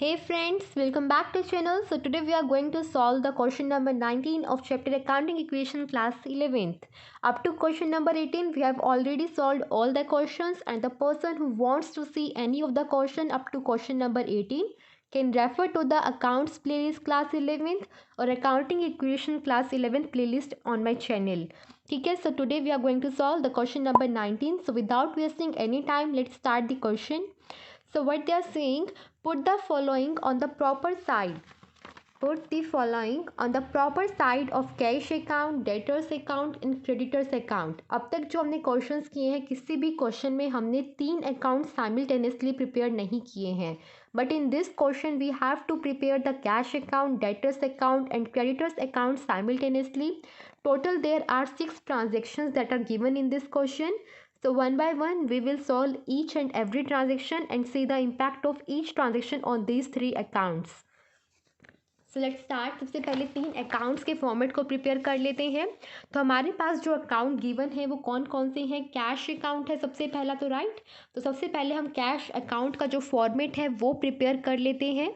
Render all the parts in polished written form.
Hey friends, welcome back to channel. So today we are going to solve the question number 19 of chapter accounting equation class 11th. Up to question number 18 we have already solved all the questions, and the person who wants to see any of the question up to question number 18 can refer to the accounts playlist class 11th or accounting equation class 11th playlist on my channel. Okay, so today we are going to solve the question number 19. So without wasting any time, let's start the question. So what they are saying, put the following on the proper side. Put the following on the proper side of cash account, debtors account and creditors account. अब तक जो हमने questions किए हैं, किसी भी question में हमने 3 अकाउंट साइमल्टेनियसली प्रिपेयर नहीं किए हैं. But in this question we have to prepare the cash account, debtors account and creditors account simultaneously. Total there are 6 transactions that are given in this question. So one by one we will solve each and every transaction and see the impact of each transaction on these 3 accounts. So let's start. सबसे पहले 3 accounts के format को prepare कर लेते हैं. तो हमारे पास जो अकाउंट गिवन है वो कौन कौन से हैं. कैश अकाउंट है सबसे पहला, तो राइट. तो सबसे पहले हम कैश अकाउंट का जो फॉर्मेट है वो प्रिपेयर कर लेते हैं.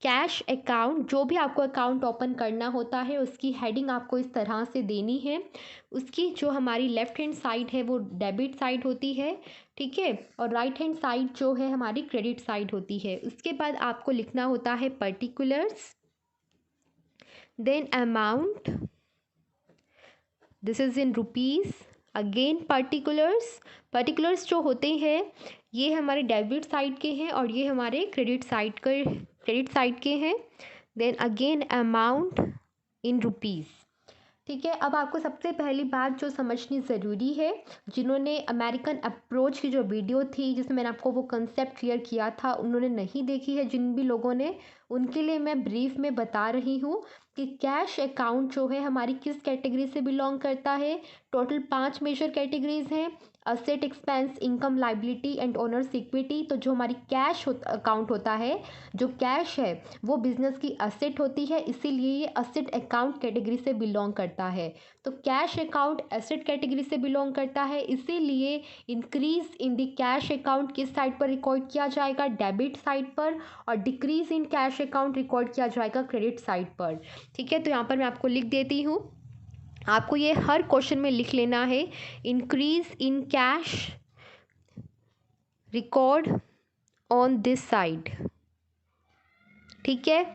कैश अकाउंट, जो भी आपको अकाउंट ओपन करना होता है उसकी हेडिंग आपको इस तरह से देनी है. उसकी जो हमारी लेफ्ट हैंड साइड है वो डेबिट साइड होती है, ठीक है, और राइट हैंड साइड जो है हमारी क्रेडिट साइड होती है. उसके बाद आपको लिखना होता है particulars, then amount, this is in rupees, again particulars जो होते हैं ये हमारे डेबिट साइड के हैं और ये हमारे क्रेडिट साइड के हैं. then again amount in rupees. ठीक है. अब आपको सबसे पहली बात जो समझनी ज़रूरी है, जिन्होंने अमेरिकन अप्रोच की जो वीडियो थी जिसमें मैंने आपको वो कंसेप्ट क्लियर किया था, उन्होंने नहीं देखी है जिन भी लोगों ने, उनके लिए मैं ब्रीफ में बता रही हूँ कि कैश अकाउंट जो है हमारी किस कैटेगरी से बिलोंग करता है. टोटल 5 मेजर कैटेगरीज हैं: asset, expense, income, liability and owners equity. तो जो हमारी कैश अकाउंट होता है, जो कैश है वो बिजनेस की असेट होती है, इसीलिए ये असेट अकाउंट कैटेगरी से बिलोंग करता है. तो कैश अकाउंट एसेट कैटेगरी से बिलोंग करता है, इसीलिए increase in the cash account किस साइड पर रिकॉर्ड किया जाएगा, डेबिट साइड पर, और decrease in cash account record किया जाएगा क्रेडिट साइड पर. ठीक है. तो यहाँ पर मैं आपको लिख देती हूँ, आपको ये हर क्वेश्चन में लिख लेना है. Increase in cash record on this side, ठीक है,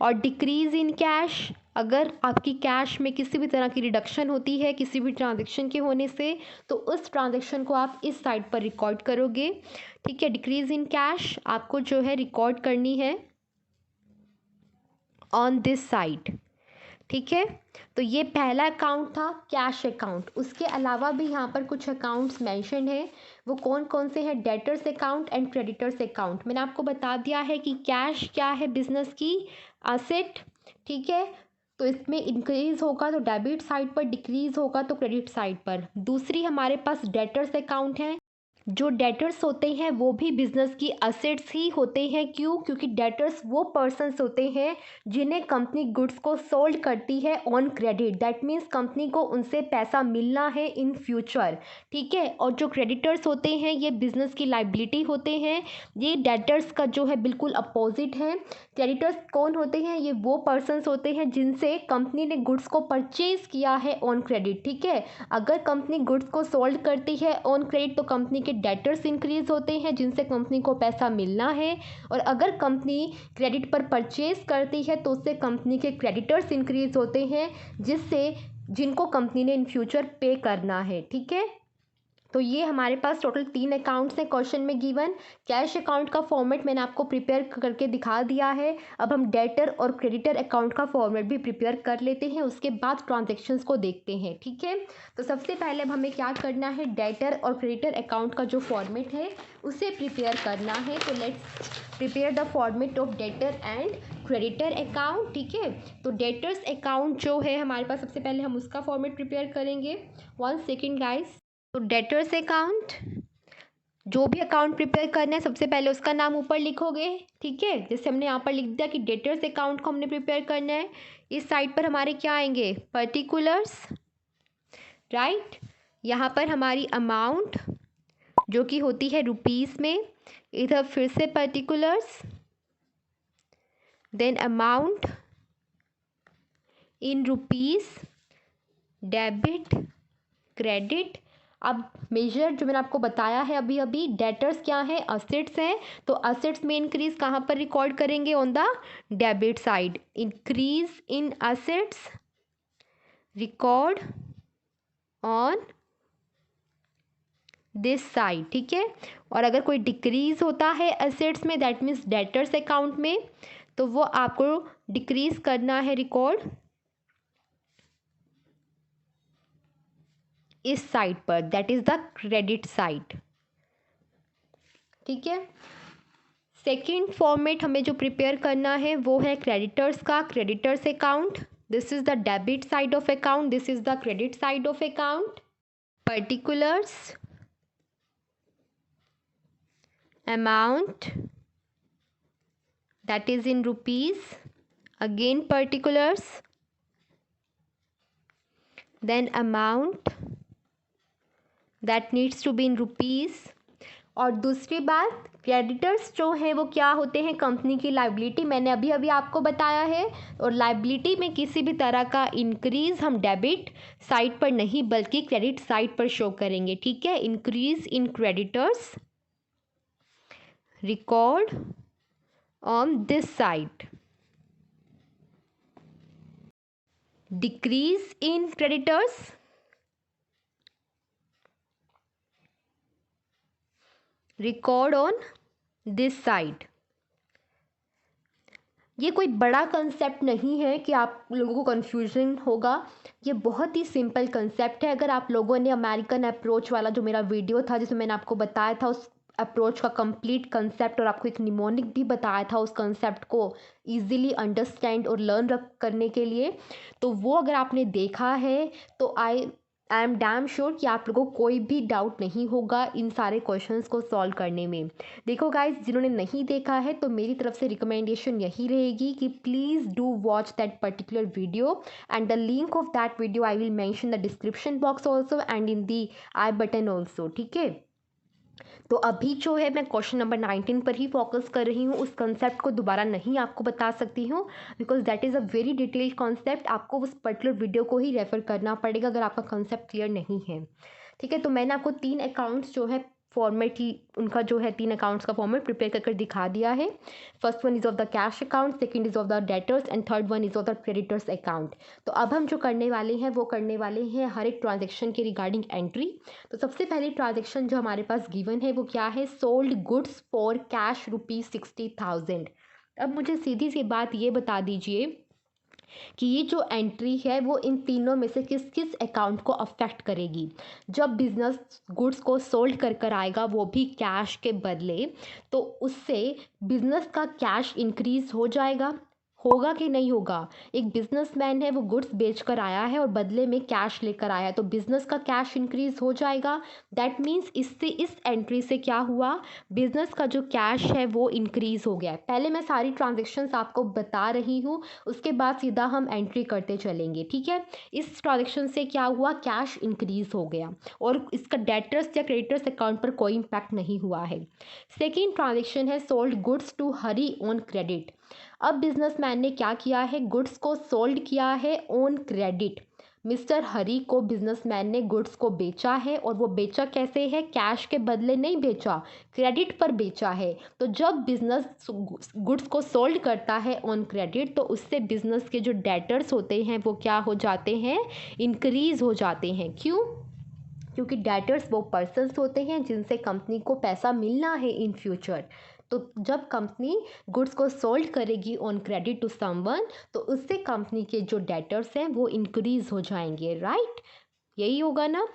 और डिक्रीज इन कैश, अगर आपकी कैश में किसी भी तरह की रिडक्शन होती है किसी भी ट्रांजैक्शन के होने से, तो उस ट्रांजैक्शन को आप इस साइड पर रिकॉर्ड करोगे. ठीक है. डिक्रीज इन कैश आपको जो है रिकॉर्ड करनी है ऑन दिस साइड. ठीक है. तो ये पहला अकाउंट था कैश अकाउंट. उसके अलावा भी यहाँ पर कुछ अकाउंट्स मेंशन है. वो कौन कौन से हैं? Debtors account and creditors account. मैंने आपको बता दिया है कि कैश क्या है, बिजनेस की असेट. ठीक है. तो इसमें इंक्रीज होगा तो डेबिट साइड पर, डिक्रीज होगा तो क्रेडिट साइड पर. दूसरी हमारे पास डेटर्स अकाउंट है. जो डेटर्स होते हैं वो भी बिजनेस की असेट्स ही होते हैं. क्यों? क्योंकि डेटर्स वो पर्सन्स होते हैं जिन्हें कंपनी गुड्स को सोल्ड करती है on credit. That means company को उनसे पैसा मिलना है इन फ्यूचर. ठीक है. और जो क्रेडिटर्स होते हैं ये बिजनेस की लाइबिलिटी होते हैं. ये डेटर्स का जो है बिल्कुल अपोजिट है. क्रेडिटर्स कौन होते हैं? ये वो पर्सन्स होते हैं जिनसे कंपनी ने गुड्स को परचेज किया है ऑन क्रेडिट. ठीक है. अगर कंपनी गुड्स को सोल्ड करती है ऑन क्रेडिट तो कंपनी के डेटर्स इंक्रीज होते हैं जिनसे कंपनी को पैसा मिलना है, और अगर कंपनी क्रेडिट पर परचेज करती है तो उससे कंपनी के क्रेडिटर्स इंक्रीज होते हैं जिनको कंपनी ने इन फ्यूचर पे करना है. ठीक है. तो ये हमारे पास टोटल 3 अकाउंट्स हैं क्वेश्चन में गिवन. कैश अकाउंट का फॉर्मेट मैंने आपको प्रिपेयर करके दिखा दिया है. अब हम डेटर और क्रेडिटर अकाउंट का फॉर्मेट भी प्रिपेयर कर लेते हैं, उसके बाद ट्रांजेक्शन्स को देखते हैं. ठीक है. तो सबसे पहले अब हमें क्या करना है, डेटर और क्रेडिटर अकाउंट का जो फॉर्मेट है उसे प्रिपेयर करना है. तो let's prepare the format of debtor and creditor account. ठीक है. तो डेटर्स अकाउंट जो है हमारे पास, सबसे पहले हम उसका फॉर्मेट प्रिपेयर करेंगे. 1 सेकेंड गाइस. तो डेटर्स अकाउंट, जो भी अकाउंट प्रिपेयर करना है सबसे पहले उसका नाम ऊपर लिखोगे. ठीक है. जैसे हमने यहाँ पर लिख दिया कि डेटर्स अकाउंट को हमने प्रिपेयर करना है. इस साइड पर हमारे क्या आएंगे? Particulars, right. यहाँ पर हमारी अमाउंट जो कि होती है रुपीस में. इधर फिर से particulars, then amount in rupees, debit, credit. अब मेजर जो मैंने आपको बताया है अभी अभी, डेटर्स क्या है, असेट्स हैं, तो असेट्स में इंक्रीज कहाँ पर रिकॉर्ड करेंगे, on the debit side. Increase in assets record on this side, ठीक है। और अगर कोई डिक्रीज होता है एसेट्स में, दैट मीन्स डेटर्स अकाउंट में, तो वो आपको डिक्रीज करना है रिकॉर्ड इस साइड पर, that is the credit side, ठीक है। सेकेंड फॉर्मेट हमें जो प्रिपेयर करना है वो है क्रेडिटर्स का, creditors account. This is the debit side of account, this is the credit side of account. Particulars, amount that is in rupees, again particulars, then amount that needs to be in rupees। और दूसरी बात, creditors जो है वो क्या होते हैं, company की लाइबिलिटी, मैंने अभी अभी आपको बताया है। और लाइबिलिटी में किसी भी तरह का इंक्रीज हम डेबिट साइड पर नहीं बल्कि क्रेडिट साइड पर शो करेंगे, ठीक है। Increase in creditors record on this side, decrease in creditors record on this side। ये कोई बड़ा कंसेप्ट नहीं है कि आप लोगों को कन्फ्यूजन होगा, ये बहुत ही सिंपल कंसेप्ट है। अगर आप लोगों ने अमेरिकन अप्रोच वाला जो मेरा वीडियो था जिसमें मैंने आपको बताया था उस अप्रोच का कंप्लीट कंसेप्ट और आपको एक निमोनिक भी बताया था उस कंसेप्ट को इजीली अंडरस्टैंड और लर्न करने के लिए, तो वो अगर आपने देखा है तो आई एम डैम श्योर कि आप लोगों को कोई भी डाउट नहीं होगा इन सारे क्वेश्चंस को सॉल्व करने में। देखो गाइज, जिन्होंने नहीं देखा है तो मेरी तरफ से रिकमेंडेशन यही रहेगी कि please do watch that particular video and the link of that video I will mention the description box also and in the I button also, ठीक है। तो अभी जो है मैं क्वेश्चन नंबर 19 पर ही फोकस कर रही हूँ, उस कंसेप्ट को दोबारा नहीं आपको बता सकती हूँ because that is a very detailed concept. आपको उस पर्टिकुलर वीडियो को ही रेफर करना पड़ेगा अगर आपका कंसेप्ट क्लियर नहीं है, ठीक है। तो मैंने आपको 3 अकाउंट्स जो है फॉर्मेट ही उनका जो है 3 अकाउंट्स का फॉर्मेट प्रिपेयर कर दिखा दिया है। First one is of the cash account, second is of the debtors and third one is of the creditors account. तो अब हम जो करने वाले हैं वो करने वाले हैं हर एक ट्रांजेक्शन के रिगार्डिंग एंट्री। तो सबसे पहले ट्रांजेक्शन जो हमारे पास गिवन है वो क्या है, सोल्ड गुड्स फॉर कैश ₹60,000। अब मुझे सीधी सी बात ये बता दीजिए कि ये जो एंट्री है वो इन तीनों में से किस किस अकाउंट को अफेक्ट करेगी। जब बिजनेस गुड्स को सोल्ड कर आएगा वो भी कैश के बदले, तो उससे बिजनेस का कैश इंक्रीज हो जाएगा, होगा कि नहीं होगा। एक बिजनेसमैन है, वो गुड्स बेच कर आया है और बदले में कैश लेकर आया है, तो बिजनेस का कैश इंक्रीज हो जाएगा। दैट मीन्स इससे इस एंट्री से क्या हुआ, बिजनेस का जो कैश है वो इंक्रीज हो गया है। पहले मैं सारी ट्रांजेक्शन्स आपको बता रही हूँ, उसके बाद सीधा हम एंट्री करते चलेंगे, ठीक है। इस ट्रांजेक्शन से क्या हुआ, कैश इंक्रीज हो गया और इसका डेटर्स या क्रेडिटर्स अकाउंट पर कोई इम्पैक्ट नहीं हुआ है। सेकेंड ट्रांजेक्शन है sold goods to Hari on credit. अब बिजनेसमैन ने क्या किया है, गुड्स को सोल्ड किया है ऑन क्रेडिट। मिस्टर हरी को बिजनेसमैन ने गुड्स को बेचा है और वो बेचा कैसे है, कैश के बदले नहीं बेचा, क्रेडिट पर बेचा है। तो जब बिजनेस गुड्स को सोल्ड करता है ऑन क्रेडिट तो उससे बिजनेस के जो डेटर्स होते हैं वो क्या हो जाते हैं, इंक्रीज हो जाते हैं। क्यों, क्योंकि डेटर्स वो पर्सन्स होते हैं जिनसे कंपनी को पैसा मिलना है इन फ्यूचर। तो जब कंपनी गुड्स को सोल्ड करेगी ऑन क्रेडिट टू समवन तो उससे कंपनी के जो डेटर्स हैं वो इंक्रीज हो जाएंगे, राइट, यही होगा ना।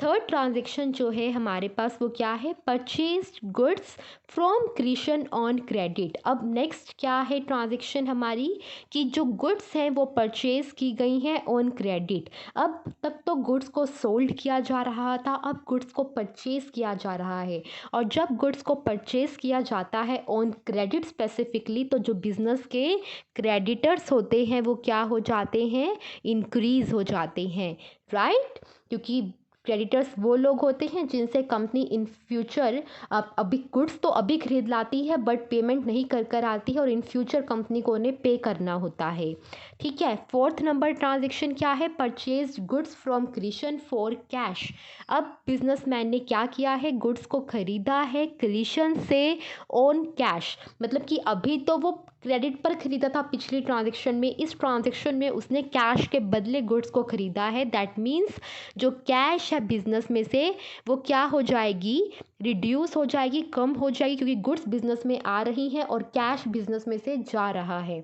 थर्ड ट्रांजेक्शन जो है हमारे पास वो क्या है, purchase goods from Krishna on credit. अब नेक्स्ट क्या है ट्रांजेक्शन हमारी, कि जो गुड्स हैं वो परचेज की गई हैं ऑन क्रेडिट। अब तक तो गुड्स को सोल्ड किया जा रहा था, अब गुड्स को परचेज किया जा रहा है। और जब गुड्स को परचेज किया जाता है ऑन क्रेडिट स्पेसिफिकली, तो जो बिजनेस के क्रेडिटर्स होते हैं वो क्या हो जाते हैं, इंक्रीज हो जाते हैं, राइट। क्योंकि क्रेडिटर्स वो लोग होते हैं जिनसे कंपनी इन फ्यूचर अभी गुड्स तो अभी खरीद लाती है बट पेमेंट नहीं कर कर आती है और इन फ्यूचर कंपनी को उन्हें पे करना होता है। ठीक है। फोर्थ नंबर ट्रांजेक्शन क्या है? Purchase goods from Krishna for cash. अब बिजनेसमैन ने क्या किया है? गुड्स को खरीदा है कृष्ण से ऑन कैश, मतलब कि अभी तो वो क्रेडिट पर खरीदा था पिछली ट्रांजेक्शन में, इस ट्रांजेक्शन में उसने कैश के बदले गुड्स को खरीदा है। दैट मीन्स जो कैश है बिजनेस में से वो क्या हो जाएगी? रिड्यूस हो जाएगी, कम हो जाएगी, क्योंकि गुड्स बिजनेस में आ रही हैं और कैश बिजनेस में से जा रहा है।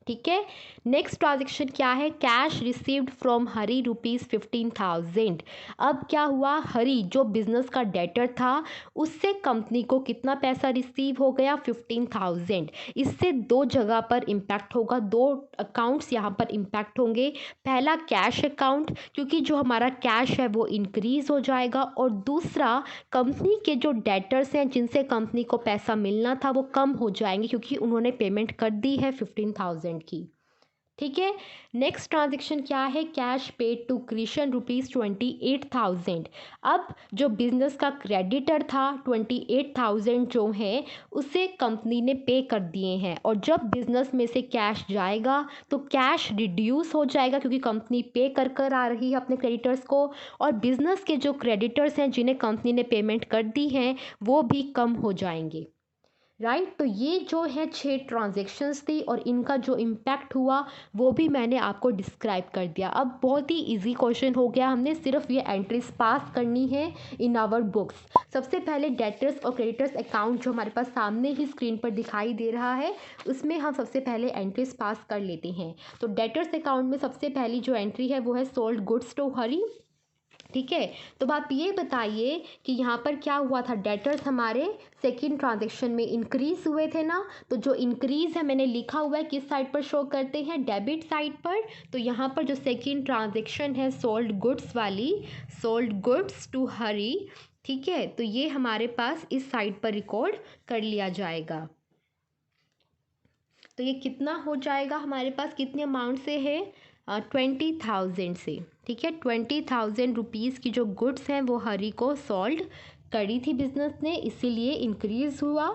ठीक है। नेक्स्ट ट्रांजेक्शन क्या है? कैश रिसीव्ड फ्रॉम हरी ₹15,000। अब क्या हुआ? हरी जो बिजनेस का डेटर था उससे कंपनी को कितना पैसा रिसीव हो गया? 15,000। इससे दो जगह पर इम्पैक्ट होगा, दो अकाउंट्स यहाँ पर इम्पैक्ट होंगे। पहला कैश अकाउंट, क्योंकि जो हमारा कैश है वो इंक्रीज हो जाएगा, और दूसरा कंपनी के जो डेटर्स हैं जिनसे कंपनी को पैसा मिलना था वो कम हो जाएंगे क्योंकि उन्होंने पेमेंट कर दी है 15,000 की। ठीक है। नेक्स्ट ट्रांजेक्शन क्या है? Cash paid to Krishna ₹28,000। अब जो बिजनेस का क्रेडिटर था 28,000 जो है उसे कंपनी ने पे कर दिए हैं, और जब बिजनेस में से कैश जाएगा तो कैश रिड्यूस हो जाएगा क्योंकि कंपनी पे कर कर आ रही है अपने क्रेडिटर्स को, और बिजनेस के जो क्रेडिटर्स हैं जिन्हें कंपनी ने पेमेंट कर दी है वो भी कम हो जाएंगे। राइट। तो ये जो है 6 ट्रांजेक्शन्स थी और इनका जो इम्पैक्ट हुआ वो भी मैंने आपको डिस्क्राइब कर दिया। अब बहुत ही इजी क्वेश्चन हो गया, हमने सिर्फ ये एंट्रीज पास करनी है इन आवर बुक्स। सबसे पहले डेटर्स और क्रेडिटर्स अकाउंट जो हमारे पास सामने ही स्क्रीन पर दिखाई दे रहा है उसमें हम सबसे पहले एंट्रीज पास कर लेते हैं। तो डेटर्स अकाउंट में सबसे पहली जो एंट्री है वो है सोल्ड गुड्स टू हरी। ठीक है। तो आप ये बताइए कि यहाँ पर क्या हुआ था? डेटर्स हमारे सेकंड ट्रांजेक्शन में इंक्रीज हुए थे ना, तो जो इंक्रीज है मैंने लिखा हुआ है किस साइड पर शो करते हैं? डेबिट साइड पर। तो यहाँ पर जो सेकंड ट्रांजेक्शन है सोल्ड गुड्स वाली, सोल्ड गुड्स टू हरी, ठीक है, तो ये हमारे पास इस साइड पर रिकॉर्ड कर लिया जाएगा। तो ये कितना हो जाएगा हमारे पास? कितने अमाउंट से है? 20,000 से। ठीक है। 20,000 रुपीज़ की जो गुड्स हैं वो हरी को सोल्ड करी थी बिजनेस ने, इसीलिए इंक्रीज हुआ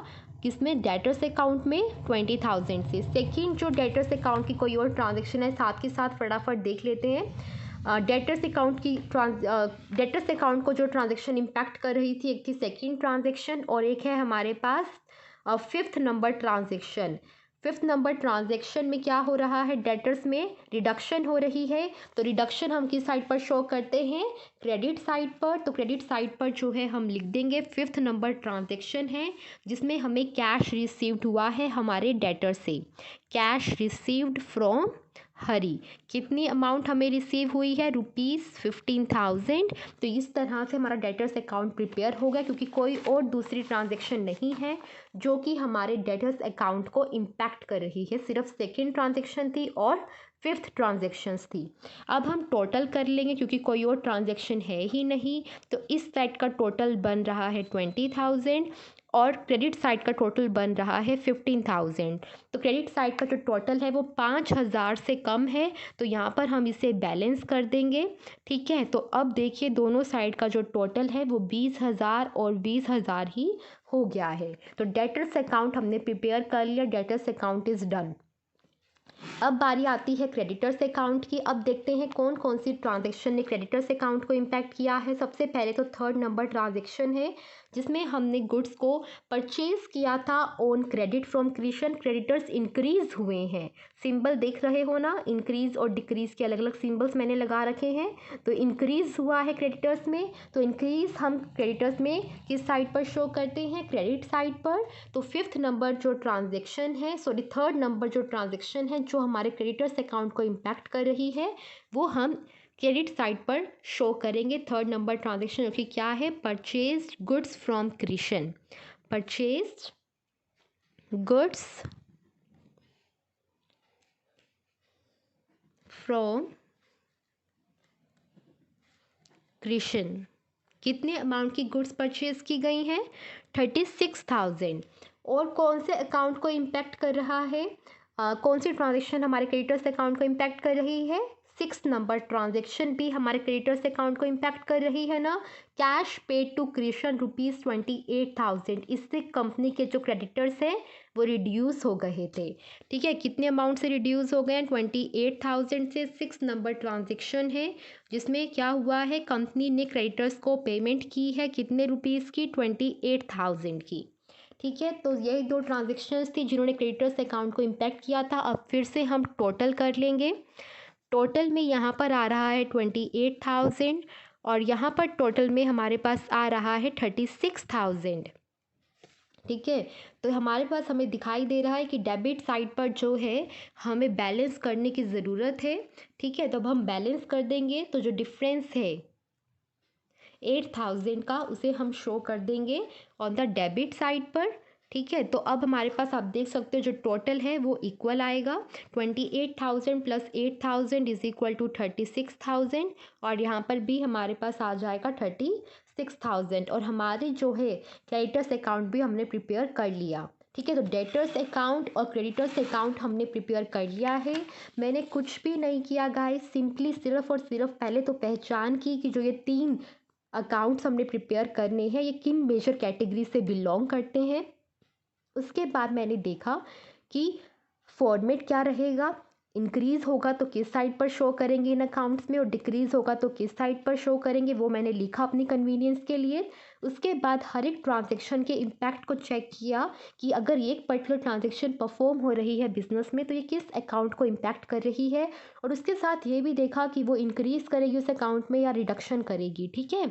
किसमें? डेटर्स अकाउंट में 20,000 से। सेकंड जो डेटर्स अकाउंट की कोई और ट्रांजेक्शन है साथ के साथ फटाफट देख लेते हैं। डेटर्स अकाउंट की डेटर्स अकाउंट को जो ट्रांजेक्शन इम्पैक्ट कर रही थी, एक थी सेकंड ट्रांजेक्शन और एक है हमारे पास fifth number transaction. Fifth number transaction में क्या हो रहा है? डेटर्स में रिडक्शन हो रही है। तो रिडक्शन हम किस साइड पर शो करते हैं? क्रेडिट साइड पर। तो क्रेडिट साइड पर जो है हम लिख देंगे फिफ्थ नंबर ट्रांजेक्शन है जिसमें हमें कैश रिसीव्ड हुआ है हमारे डेटर से। कैश रिसीव्ड फ्रॉम हरी। कितनी अमाउंट हमें रिसीव हुई है? ₹15,000। तो इस तरह से हमारा डेटर्स अकाउंट प्रिपेयर हो गया क्योंकि कोई और दूसरी ट्रांजेक्शन नहीं है जो कि हमारे डेटर्स अकाउंट को इम्पैक्ट कर रही है, सिर्फ सेकेंड ट्रांजेक्शन थी और फिफ्थ ट्रांजेक्शन्स थी। अब हम टोटल कर लेंगे क्योंकि कोई और ट्रांजेक्शन है ही नहीं। तो इस साइड का टोटल बन रहा है 20,000 और क्रेडिट साइड का टोटल बन रहा है 15,000। तो क्रेडिट साइड का जो टोटल है वो 5,000 से कम है, तो यहाँ पर हम इसे बैलेंस कर देंगे। ठीक है। तो अब देखिए दोनों साइड का जो टोटल है वो 20,000 और 20,000 ही हो गया है। तो डेटर्स अकाउंट हमने प्रिपेयर कर लिया, डेटर्स अकाउंट इज़ डन। अब बारी आती है क्रेडिटर्स अकाउंट की। अब देखते हैं कौन कौन सी ट्रांजेक्शन ने क्रेडिटर्स अकाउंट को इम्पैक्ट किया है। सबसे पहले तो थर्ड नंबर ट्रांजेक्शन है जिसमें हमने गुड्स को परचेज किया था on credit from Krishna. Creditors increase हुए हैं, सिंबल देख रहे हो ना, इंक्रीज और डिक्रीज के अलग अलग सिंबल्स मैंने लगा रखे हैं। तो इंक्रीज हुआ है क्रेडिटर्स में, तो इंक्रीज हम क्रेडिटर्स में किस साइड पर शो करते हैं? क्रेडिट साइड पर। तो फिफ्थ नंबर जो ट्रांजेक्शन है, सॉरी थर्ड नंबर जो ट्रांजेक्शन है जो हमारे क्रेडिटर्स अकाउंट को इम्पैक्ट कर रही है वो हम क्रेडिट साइड पर शो करेंगे। थर्ड नंबर ट्रांजेक्शन जो कि क्या है? Purchase goods from Krishna. Purchase goods from Krishna. कितने अमाउंट की गुड्स परचेज की गई हैं? 36,000। और कौन से अकाउंट को इम्पैक्ट कर रहा है? कौन सी ट्रांजेक्शन हमारे क्रेडिटर्स अकाउंट को इम्पैक्ट कर रही है? 6 नंबर ट्रांजेक्शन भी हमारे क्रेडिटर्स अकाउंट को इम्पैक्ट कर रही है ना। कैश पेड टू कृष्ण ₹28,000, इससे कंपनी के जो क्रेडिटर्स हैं वो रिड्यूस हो गए थे। ठीक है, कितने अमाउंट से रिड्यूस हो गए हैं? 28,000 से। 6 नंबर ट्रांजेक्शन है जिसमें क्या हुआ है, कंपनी ने क्रेडिटर्स को पेमेंट की है कितने रुपीज़ की? 28,000 की। ठीक है, तो यही दो ट्रांजेक्शन्स थी जिन्होंने क्रेडिटर्स अकाउंट को इम्पैक्ट किया था। अब फिर से हम टोटल कर लेंगे। टोटल में यहाँ पर आ रहा है 28,000 और यहाँ पर टोटल में हमारे पास आ रहा है 36,000। ठीक है, तो हमारे पास हमें दिखाई दे रहा है कि डेबिट साइड पर जो है हमें बैलेंस करने की ज़रूरत है। ठीक है, तो अब हम बैलेंस कर देंगे तो जो डिफरेंस है 8,000 का उसे हम शो कर देंगे ऑन द डेबिट साइड पर। ठीक है, तो अब हमारे पास आप देख सकते हो जो टोटल है वो इक्वल आएगा। 28,000 प्लस 8,000 इज इक्वल टू 36,000 और यहाँ पर भी हमारे पास आ जाएगा 36,000 और हमारे जो है क्रेडिटर्स अकाउंट भी हमने प्रिपेयर कर लिया। ठीक है, तो डेटर्स अकाउंट और क्रेडिटर्स अकाउंट हमने प्रिपेयर कर लिया है। मैंने कुछ भी नहीं किया गाइस, सिंपली सिर्फ और सिर्फ पहले तो पहचान की कि जो ये 3 अकाउंट्स हमने प्रिपेयर करने हैं ये किन मेजर कैटेगरी से बिलोंग करते हैं। उसके बाद मैंने देखा कि फॉर्मेट क्या रहेगा, इंक्रीज़ होगा तो किस साइड पर शो करेंगे इन अकाउंट्स में और डिक्रीज़ होगा तो किस साइड पर शो करेंगे, वो मैंने लिखा अपनी कन्वीनियंस के लिए। उसके बाद हर एक ट्रांजेक्शन के इम्पैक्ट को चेक किया कि अगर एक पर्टिकुलर ट्रांजेक्शन परफॉर्म हो रही है बिजनेस में तो ये किस अकाउंट को इम्पैक्ट कर रही है और उसके साथ ये भी देखा कि वो इंक्रीज़ करेगी उस अकाउंट में या रिडक्शन करेगी। ठीक है,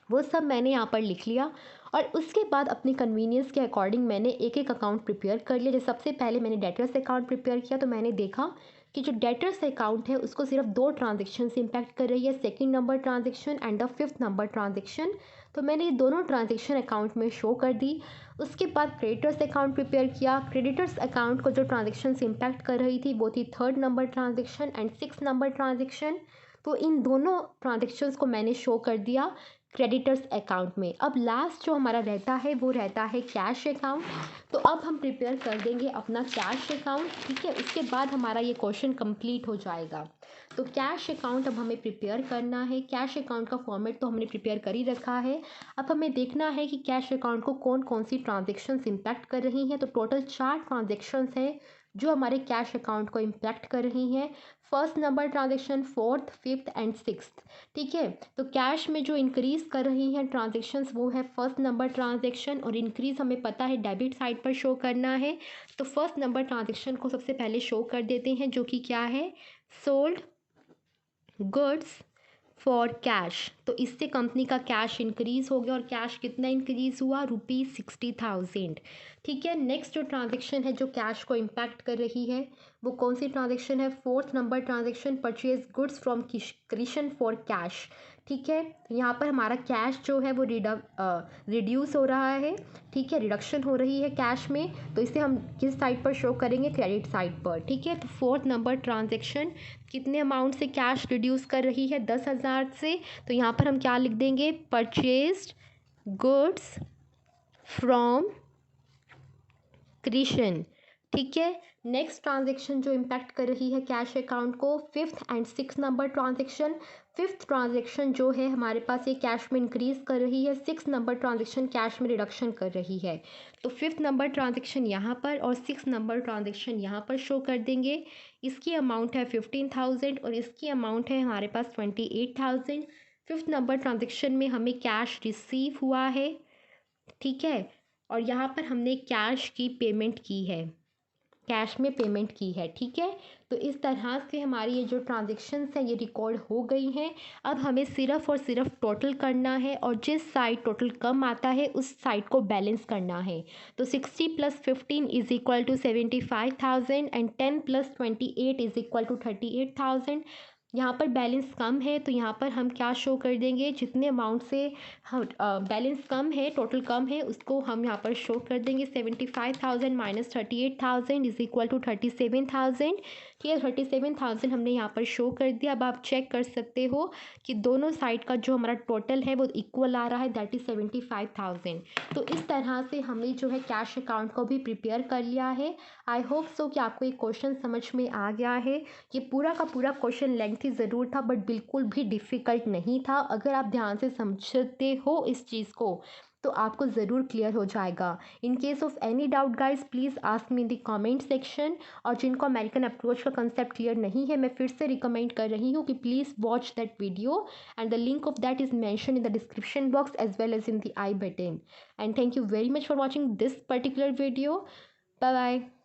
वो सब मैंने यहाँ पर लिख लिया और उसके बाद अपनी कन्वीनियंस के अकॉर्डिंग मैंने एक एक अकाउंट प्रिपेयर कर लिया। जैसे सबसे पहले मैंने डेटर्स अकाउंट प्रिपेयर किया तो मैंने देखा कि जो डेटर्स अकाउंट है उसको सिर्फ 2 ट्रांजेक्शन से इम्पैक्ट कर रही है, second number transaction and the 5th number transaction. तो मैंने ये दोनों ट्रांजेक्शन अकाउंट में शो कर दी। उसके बाद क्रेडिटर्स अकाउंट प्रिपेयर किया। क्रेडिटर्स अकाउंट को जो ट्रांजेक्शन से इम्पैक्ट कर रही थी वो थी 3rd number transaction and 6th number transaction. तो इन दोनों ट्रांजेक्शन्स को मैंने शो कर दिया क्रेडिटर्स अकाउंट में। अब लास्ट जो हमारा रहता है वो रहता है कैश अकाउंट। तो अब हम प्रिपेयर कर देंगे अपना कैश अकाउंट। ठीक है, उसके बाद हमारा ये क्वेश्चन कंप्लीट हो जाएगा। तो कैश अकाउंट अब हमें प्रिपेयर करना है। कैश अकाउंट का फॉर्मेट तो हमने प्रिपेयर कर ही रखा है। अब हमें देखना है कि कैश अकाउंट को कौन कौन सी ट्रांजेक्शन्स इम्पैक्ट कर रही हैं। तो टोटल 4 ट्रांजेक्शन्स हैं जो हमारे कैश अकाउंट को इम्पैक्ट कर रही हैं। 1st number transaction, 4th, 5th and 6th। ठीक है, तो कैश में जो इंक्रीज़ कर रही हैं ट्रांजेक्शन्स वो है 1st नंबर ट्रांजेक्शन और इंक्रीज़ हमें पता है डेबिट साइड पर शो करना है। तो 1st नंबर ट्रांजेक्शन को सबसे पहले शो कर देते हैं जो कि क्या है, सोल्ड गुड्स फॉर कैश। तो इससे कंपनी का कैश इंक्रीज़ हो गया और कैश कितना इंक्रीज़ हुआ, ₹60,000। ठीक है, नेक्स्ट जो ट्रांजेक्शन है जो कैश को इम्पैक्ट कर रही है वो कौन सी ट्रांजेक्शन है, 4th number transaction, purchase goods from Krishna for cash. ठीक है, यहाँ पर हमारा कैश जो है वो रिड्यूस हो रहा है। ठीक है, रिडक्शन हो रही है कैश में, तो इसे हम किस साइड पर शो करेंगे, क्रेडिट साइड पर। ठीक है, तो 4th नंबर ट्रांजेक्शन कितने अमाउंट से कैश रिड्यूस कर रही है, 10,000 से। तो यहाँ पर हम क्या लिख देंगे, परचेज्ड गुड्स फ्रॉम कृष्ण। ठीक है, नेक्स्ट ट्रांजेक्शन जो इम्पैक्ट कर रही है कैश अकाउंट को, 5th and 6th number transaction. 5th transaction जो है हमारे पास ये कैश में इंक्रीज़ कर रही है, 6th नंबर ट्रांजेक्शन कैश में रिडक्शन कर रही है। तो 5th नंबर ट्रांजेक्शन यहाँ पर और 6th नंबर ट्रांजेक्शन यहाँ पर शो कर देंगे। इसकी अमाउंट है 15,000 और इसकी अमाउंट है हमारे पास 28,000। 5th नंबर ट्रांजेक्शन में हमें कैश रिसीव हुआ है। ठीक है, और यहाँ पर हमने कैश की पेमेंट की है, कैश में पेमेंट की है। ठीक है, तो इस तरह से हमारी ये जो ट्रांजेक्शन्स हैं ये रिकॉर्ड हो गई हैं। अब हमें सिर्फ और सिर्फ टोटल करना है और जिस साइड टोटल कम आता है उस साइड को बैलेंस करना है। तो 60 + 15 is equal to 75,000 and 10 + 28 is equal to 38,000। यहाँ पर बैलेंस कम है तो यहाँ पर हम क्या शो कर देंगे, जितने अमाउंट से हम बैलेंस कम है, टोटल कम है, उसको हम यहाँ पर शो कर देंगे। 75,000 - 38,000 इज इक्वल टू 37,000। ठीक है। 37,000 हमने यहाँ पर शो कर दिया। अब आप चेक कर सकते हो कि दोनों साइड का जो हमारा टोटल है वो इक्वल आ रहा है, दैट इज़ 75,000। तो इस तरह से हमने जो है कैश अकाउंट को भी प्रिपेयर कर लिया है। आई होप सो कि आपको ये क्वेश्चन समझ में आ गया है। ये पूरा का पूरा क्वेश्चन लेंथी ज़रूर था बट बिल्कुल भी डिफ़िकल्ट नहीं था। अगर आप ध्यान से समझते हो इस चीज़ को तो आपको ज़रूर क्लियर हो जाएगा। In case of any doubt guys please ask me in the comment section. और जिनको अमेरिकन अप्रोच का कंसेप्ट क्लियर नहीं है, मैं फिर से रिकमेंड कर रही हूँ कि please watch that video and the link of that is mention in the description box as well as in the I button. And thank you very much for watching this particular video. Bye bye.